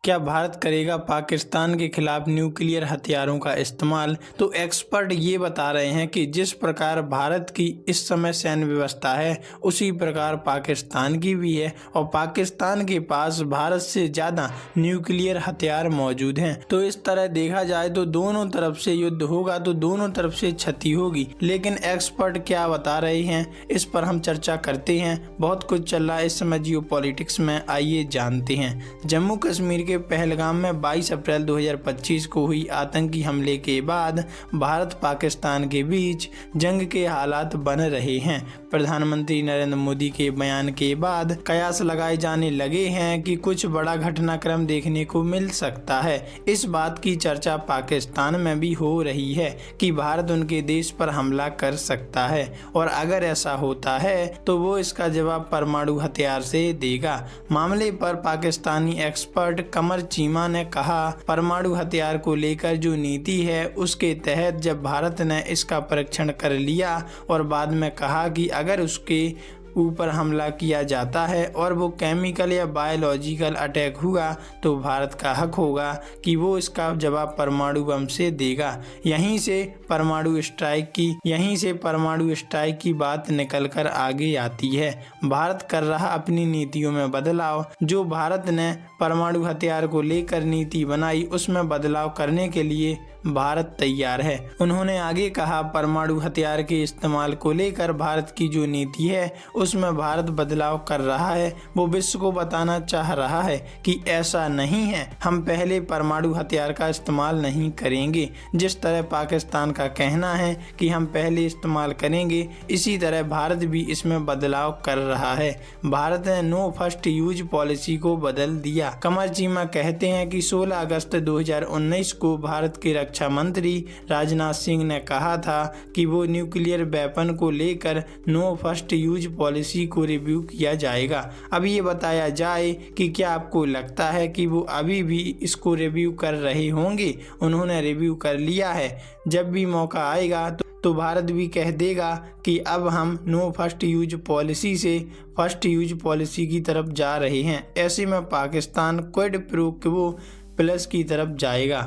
क्या भारत करेगा पाकिस्तान के खिलाफ न्यूक्लियर हथियारों का इस्तेमाल? तो एक्सपर्ट ये बता रहे हैं कि जिस प्रकार भारत की इस समय सैन्य व्यवस्था है उसी प्रकार पाकिस्तान की भी है और पाकिस्तान के पास भारत से ज़्यादा न्यूक्लियर हथियार मौजूद हैं। तो इस तरह देखा जाए तो दोनों तरफ से युद्ध होगा तो दोनों तरफ से क्षति होगी। लेकिन एक्सपर्ट क्या बता रहे हैं इस पर हम चर्चा करते हैं। बहुत कुछ चल रहा है इस समय जियो पॉलिटिक्स में, आइए जानते हैं। जम्मू कश्मीर के पहलगाम में 22 अप्रैल 2025 को हुई आतंकी हमले के बाद भारत पाकिस्तान के बीच जंग के हालात बन रहे हैं। प्रधानमंत्री नरेंद्र मोदी के बयान के बाद कयास लगाए जाने लगे हैं कि कुछ बड़ा घटनाक्रम देखने को मिल सकता है। इस बात की चर्चा पाकिस्तान में भी हो रही है कि भारत उनके देश पर हमला कर सकता है और अगर ऐसा होता है तो वो इसका जवाब परमाणु हथियार से देगा। मामले पर पाकिस्तानी एक्सपर्ट कमर चीमा ने कहा, परमाणु हथियार को लेकर जो नीति है उसके तहत जब भारत ने इसका परीक्षण कर लिया और बाद में कहा कि अगर उसके ऊपर हमला किया जाता है और वो केमिकल या बायोलॉजिकल अटैक हुआ तो भारत का हक होगा कि वो इसका जवाब परमाणु बम से देगा। यहीं से परमाणु स्ट्राइक की बात निकलकर आगे आती है। भारत कर रहा अपनी नीतियों में बदलाव। जो भारत ने परमाणु हथियार को लेकर नीति बनाई उसमें बदलाव करने के लिए भारत तैयार है। उन्होंने आगे कहा, परमाणु हथियार के इस्तेमाल को लेकर भारत की जो नीति है उसमें भारत बदलाव कर रहा है। वो विश्व को बताना चाह रहा है कि ऐसा नहीं है, हम पहले परमाणु हथियार का इस्तेमाल नहीं करेंगे। जिस तरह पाकिस्तान का कहना है कि हम पहले इस्तेमाल करेंगे, इसी तरह भारत भी इसमें बदलाव कर रहा है। भारत ने नो फर्स्ट यूज पॉलिसी को बदल दिया। कमर चीमा कहते हैं कि 16 अगस्त 2019 को भारत के रक्षा मंत्री राजनाथ सिंह ने कहा था कि वो न्यूक्लियर वेपन को लेकर नो फर्स्ट यूज पॉलिसी को रिव्यू किया जाएगा। अब ये बताया जाए कि क्या आपको लगता है कि वो अभी भी इसको रिव्यू कर रहे होंगे? उन्होंने रिव्यू कर लिया है। जब भी मौका आएगा तो भारत भी कह देगा कि अब हम नो फर्स्ट यूज पॉलिसी से फर्स्ट यूज पॉलिसी की तरफ जा रहे हैं। ऐसे में Pakistan quid pro quo plus की तरफ जाएगा।